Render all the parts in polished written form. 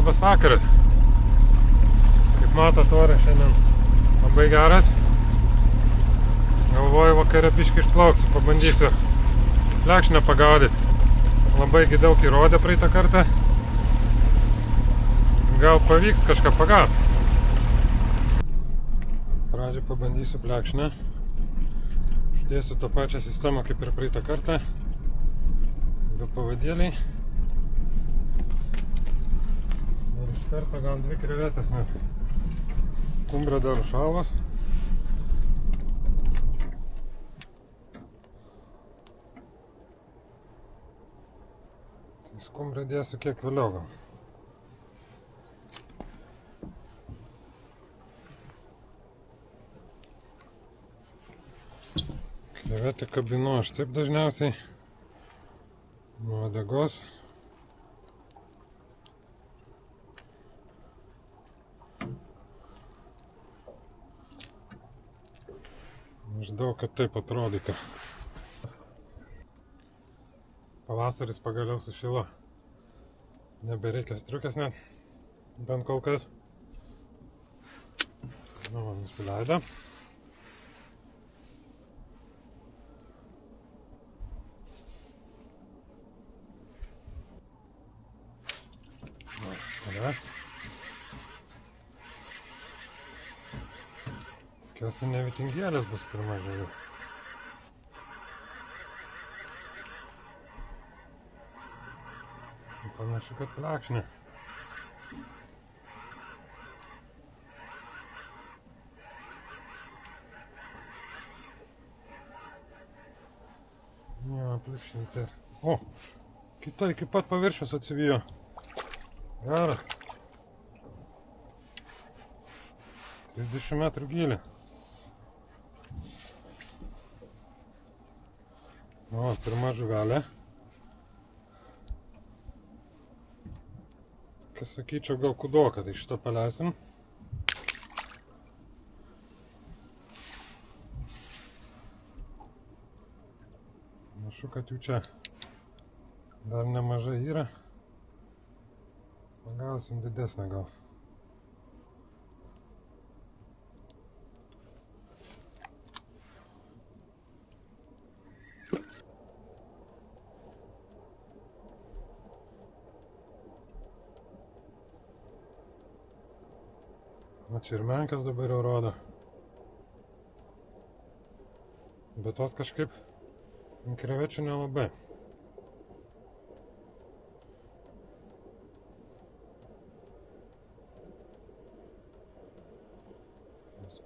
Labas vakaras. Kaip matot, oras šiandien labai geras. Galvoju, vakare biškį išplauksiu, pabandysiu plekšnę pagaudyti. Labai daug įrodė praeitą kartą. Gal pavyks kažką pagauti. Pradžiai pabandysiu plekšnę. Uždėsiu tą pačią sistemą kaip ir praeitą kartą. Du pavadėliai. Ir iš karto gal 2 krevetės, nes skumbrė dar šalas. Tai skumbrę dėsiu kiek vėliau gal. Krevetę kabinu aš taip dažniausiai nuo uodegos. Maždaug, kad taip atrodytų. Pavasaris pagaliau sušilo. Nebereikia striukės net, bent kol kas. Nu, man nusileido. Tikiuosi nevitingėlės bus pirma žuvis. Panašu, kad plekšnė. Jo, plekšnė. O, kita iki pat paviršiaus atsivijo. Geras. 30 metrų gylį. O, pirma žuvelė. Kas sakyčiau, gal kudoka, tai šitą paleisim. Panašu, kad jų čia dar nemažai yra. Pagausim didesnę gal. O čia ir menkas dabar jau rodo. Bet tos kažkaip krevečių nelabai.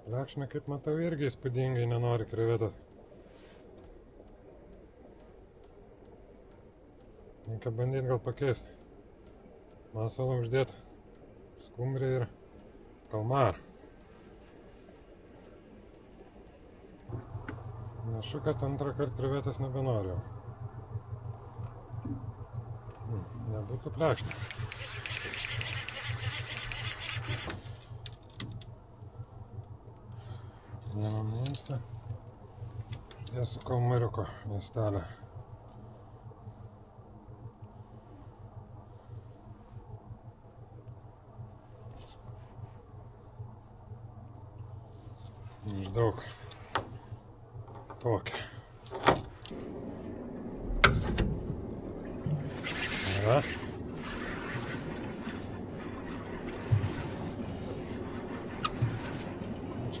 Plekšnė, kaip matau, irgi įspūdingai nenori krevetos. Reikia bandyti gal pakeisti. Masalą uždėti skumbrį ir kalmarą. Panašu, kad antrą kartą krevetės nebenoriu. Nebūtų plekšnė. Vieną minutę. Dėsiu kalmariuko miestelę. Maždaug tokia. Yra.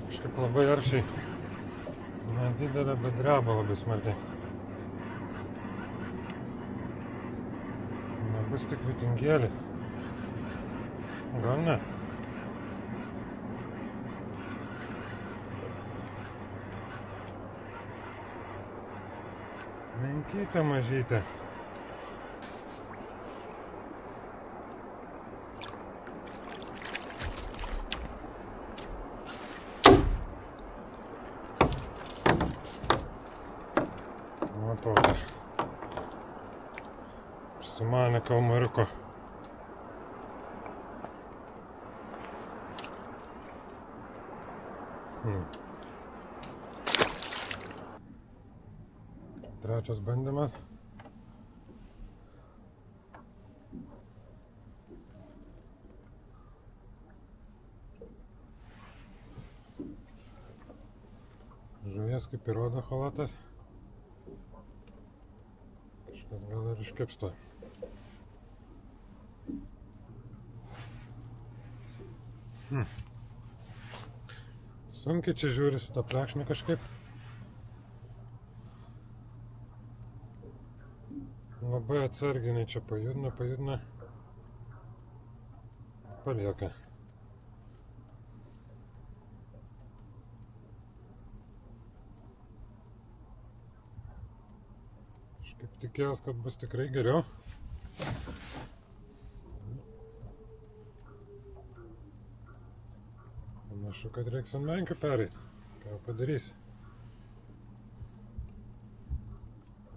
Kažkaip labai aršiai. Nedidelė, bet dreba labai smarkiai. Nebus tik vitingėlis. Gal ne? Menkytė mažytė. O tokia. Sumanė kalmariuko. Trečias bandymas. Nes kaip ir rodo chalatas. Kažkas gal ir iškepsto. Sunkiai čia žiūrisi tą plekšnę kažkaip. Labai atsarginai čia pajudina. Palieka. Kaip tikėjos, kad bus tikrai geriau. Panašu, kad reiks ant menkių pereiti. Ką padarysi?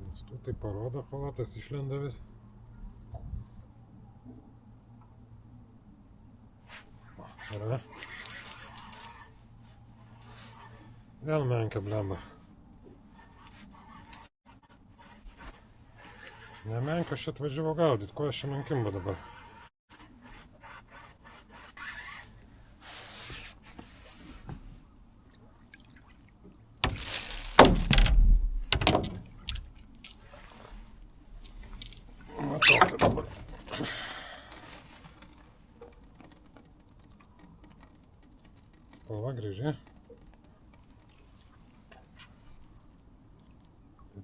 Nes tu tai parodo, chalatas išlenda vis. Yra. Vėl menkė blemba. Ne menką aš atvažiavau gaudyti, ko aš čia man kimba dabar. Va tokia dabar. Spalva graži.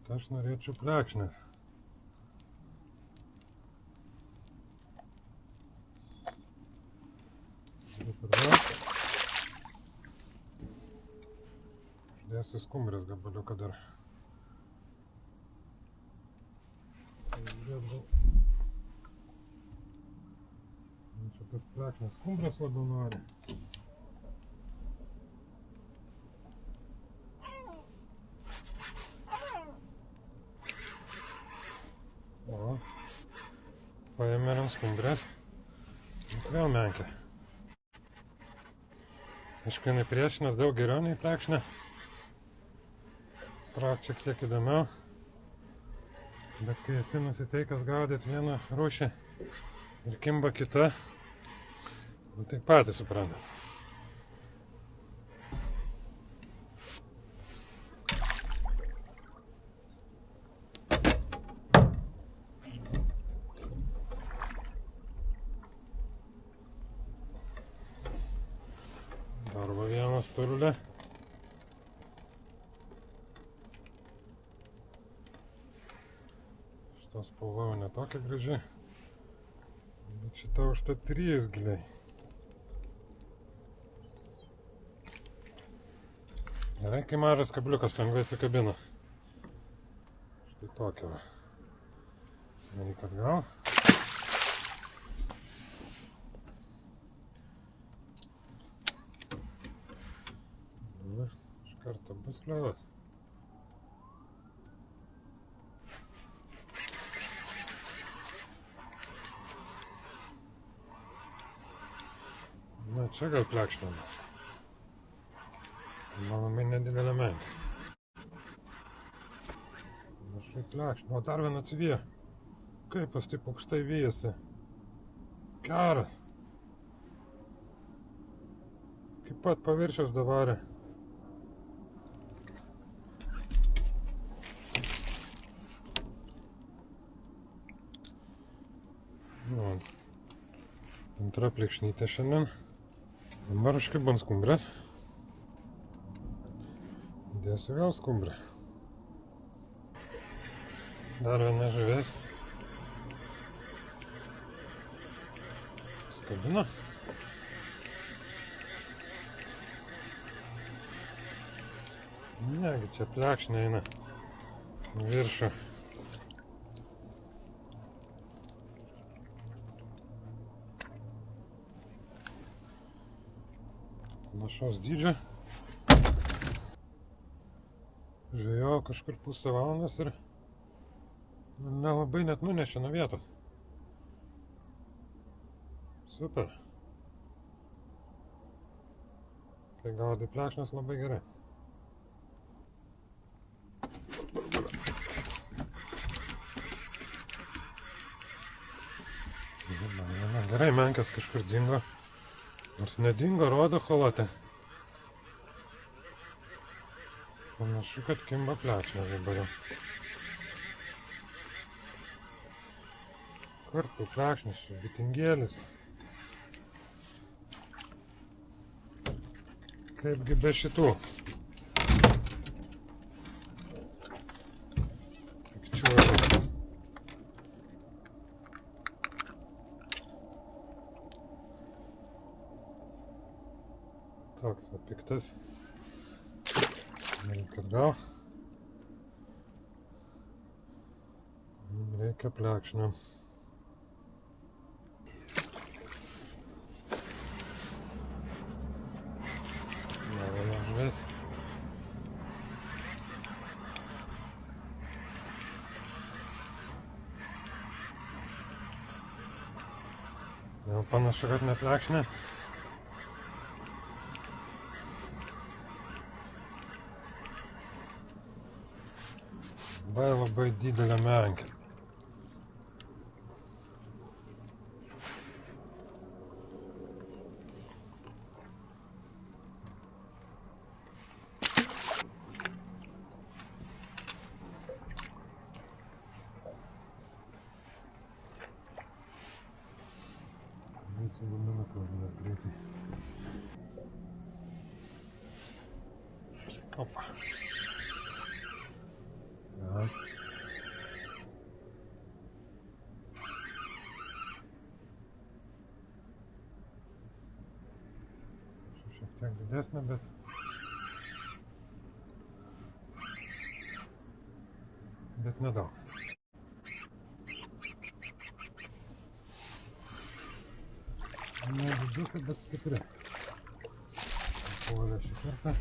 Tai aš norėčiau plekšnės. Uždėsiu skumbrės gabaliuką dar. Čia tas plekšnės skumbrės labiau nori. O, paėmė ir ant skumbrės. Vėl menkė. Aišku, jinai priešinės daug geriau nei plekšnė. Trauk šiek tiek įdomiau. Bet kai esi nusiteikęs gaudyti vieną rūšį ir kimba kita, tai patys supranta. Arba vienas turulė. Šitą spalva ne tokia graži, bet šitą užtat 3 giliai. Gerai, kai mažas kabliukas lengvai atsikabina. Štai tokia va. Daryk atgal. Iš karto bus kliovas. Na, čia gal plekšnamas. Manomai nedidelė menkė. Našai plekšna. O dar vieną atsivijo. Kaip pas taip aukštai vyjasi. Geras. Kaip pat paviršiaus davarė. Nu, antra plekšnytė šiandien. Dabar užkibant skumbrę. Dėsiu vėl skumbrę. Dar viena žuvis. Skabina. Negi, čia plekšnė eina viršų. Panašaus dydžio. Žvejojau kažkur pusę valandos ir nelabai net nunešė nuo vietos. Super. Kai gaudai plekšnes, labai gerai. Gerai, menkas kažkur dingo. Nors nedingo, rodo cholate. Panašu, kad kimba plekšnės dabar jau. Kur tai plekšnės, bitingėlis. Kaipgi be šitų. Pikčiuolis. Toks va piktas. Reikia atgal. Reikia plekšnio. Nėra žuvis. Jau panašu, kad ne plekšnė. Labai didelė menkė. Visų gumina kalbinės greitai. Opa. Ja. Šiek tiek didesnė, bet nedaug. Nedidukai, bet stipri. Puolė šį kartą.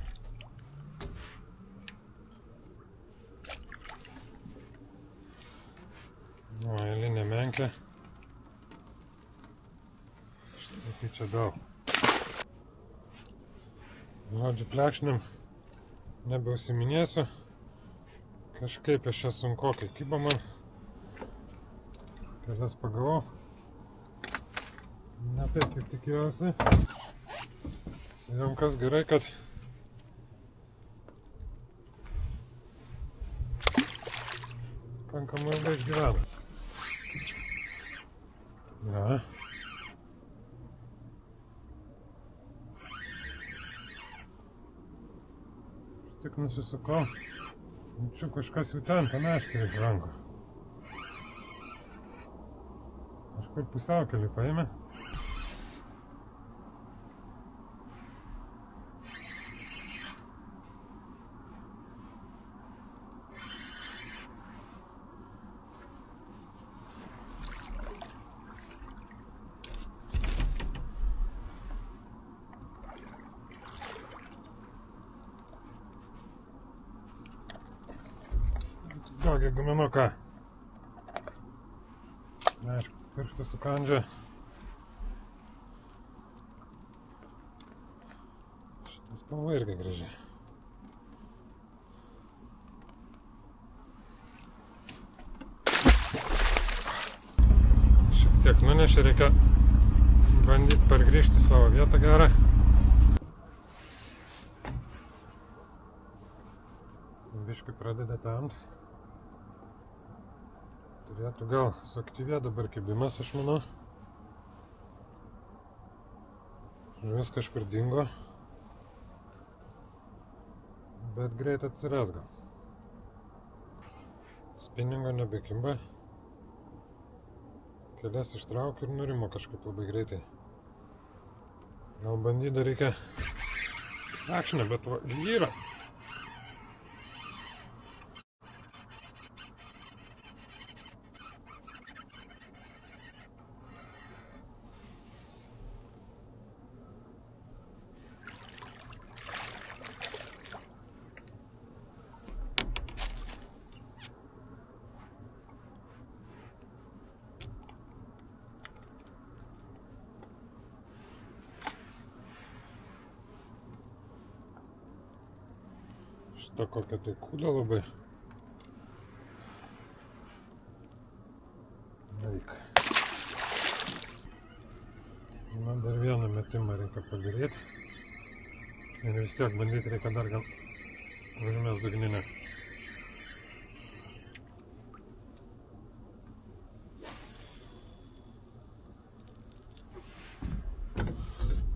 Nu, eilinė menkė. Štai tai čia daug. Žodžiu, plekšniam nebeusiminėsiu. Kažkaip aš čia sunkokai kyba man. Kelias pagavau. Ne taip, kaip tikėjausi. Jom kas gerai, kad pakankamai ilgai išgyvena. Ja. Tik nusisukau. Čia kažkas jau ten panaškiai iš rankų. Kažkur pusiaukelį paėmė. Tokį guminuką. Aišku, pirštą sukandžia. Šitas spalva irgi graži. Šiek tiek nunešė, reikia bandyti pargrįžti savo vietą gerą. Biškai pradeda temt. Turėtų gal suaktyvėti dabar kibimas, aš manau. Žuvis kažkur dingo. Bet greit atsiras gal. Spiningo nebekimba. Kelias ištraukiu ir nurimo kažkaip labai greitai. Gal bandyt dar reikia akšnę, bet va, yra. Šitą kokią tai kūdą labai. Eik. Man dar vieną metimą reikia padaryti. Ir vis tiek bandyti reikia dar gal Užmės dugninę.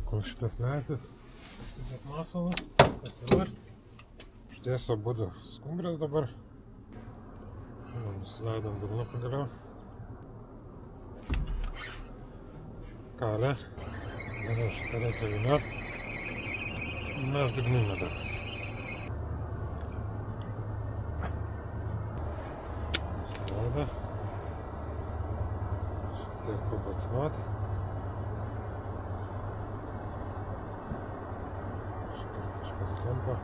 Kol šitas leisis, sudėt masalus, pasivart. Šties abudu skumbrės dabar. Nusileidom dugną pagaliau. Kalė. Dabar šitą reikia vyniot. Mes dugninę dar. Nusileidę. Šiek tiek pabaksnuot. Kažkas tampa.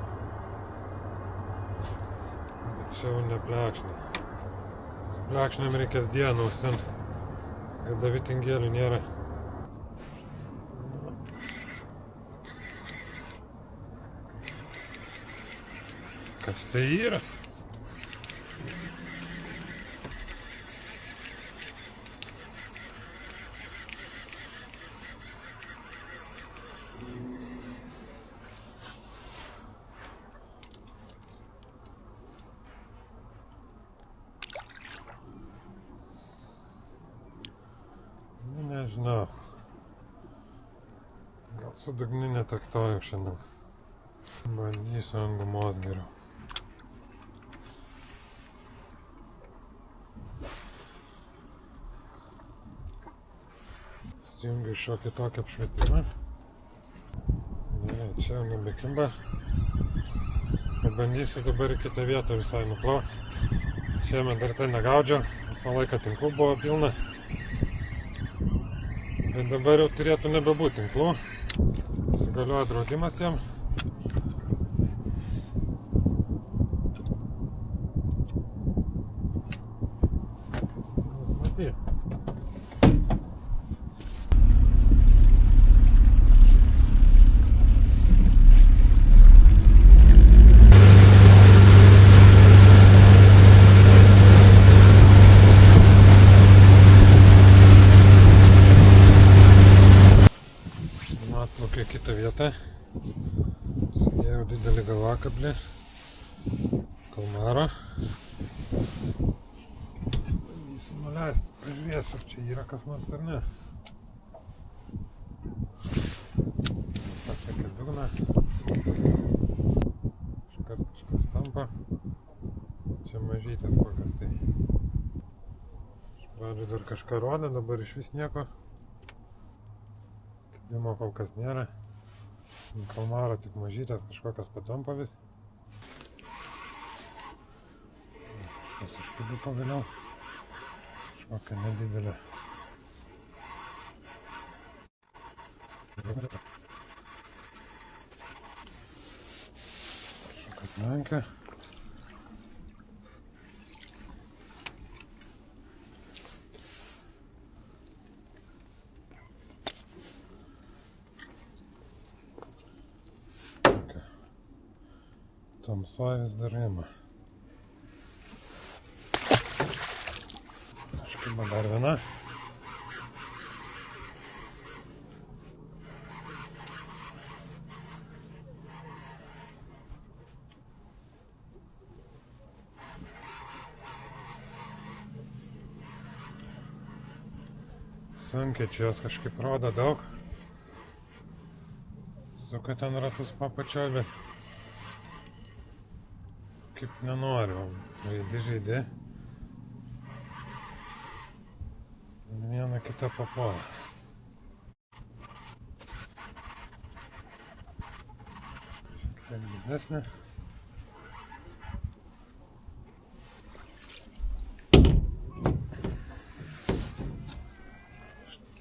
Bet čia jau ne plekšnė. Su plekšnėm reikės dieną užsint, kada vitingėlių nėra. Kas tai yra? Nežinau. Gal su dugninė taktoju šiandien. Bandysiu ant gumos geriau. Įsijungiu šiokį tokį apšvietimą. Ne, čia jau nebekimba. Pabandysiu dabar į kitą vietą visai nuplaut. Šiemet dar tai negaudžiau, visą laiką tinklų buvo pilna. Bet dabar jau turėtų nebebūti tinklų. Įsigalioja draudimas jam. Matyt. Atplaukė kitą vietą. Sudėjau didelį galvakablį kalmaro. Bandysiu nuleisti, pažiūrėsiu, ar čia yra kas nors ar ne. Pasiekė dugną. Iškart kažkas tampa. Čia mažytės kokios tai. Iš pradžių dar kažką rodė, dabar iš vis nieko. Kibimo kol kas nėra. Kalmaro tik mažytės kažkokias patampa vis. Kas iškibiu pagaliau. Kažkokia nedidelė. Kažkokia menkė. Tamsa vis dar ima. Iškiba dar viena. Sunkiai čia jos kažkaip rodo daug. Suka ten ratus papačioj, bet kaip nenoriu. Žaidi. Viena kita papuola. Šiek tiek didesnė.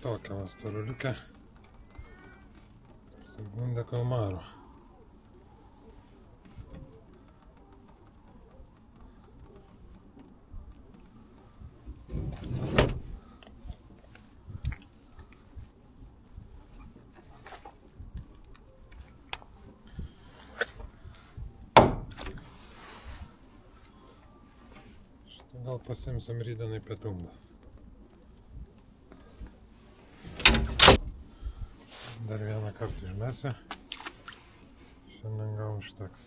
Tokia va storuliukė. Segundė kalmaro. Gal pasimsim rydienai pietum. Dar vieną kartą išmesiu. Šiandien gal užteks.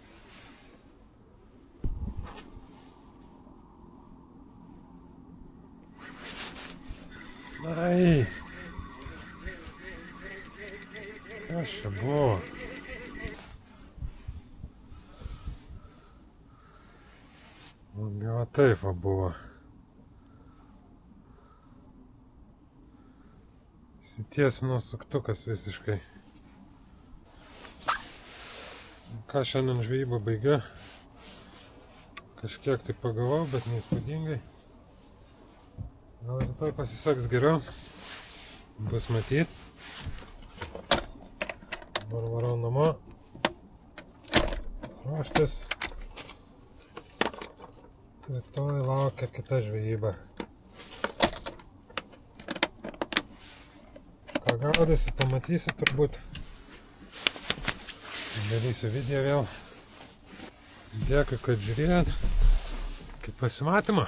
Ai. Kas čia buvo? Va taip va buvo. Įsitiesino suktukas visiškai. Ką šiandien žvejybą baigiu. Kažkiek tai pagavau, bet neįspūdingai. Gal rytoj pasiseks geriau. Bus matyt. Dabar varau namo. Ruoštis. Rytoj laukia kita žvejyba. Ką gaudysi, pamatysi turbūt. Darysiu video vėl. Dėkui, kad žiūrėjot. Iki pasimatymo.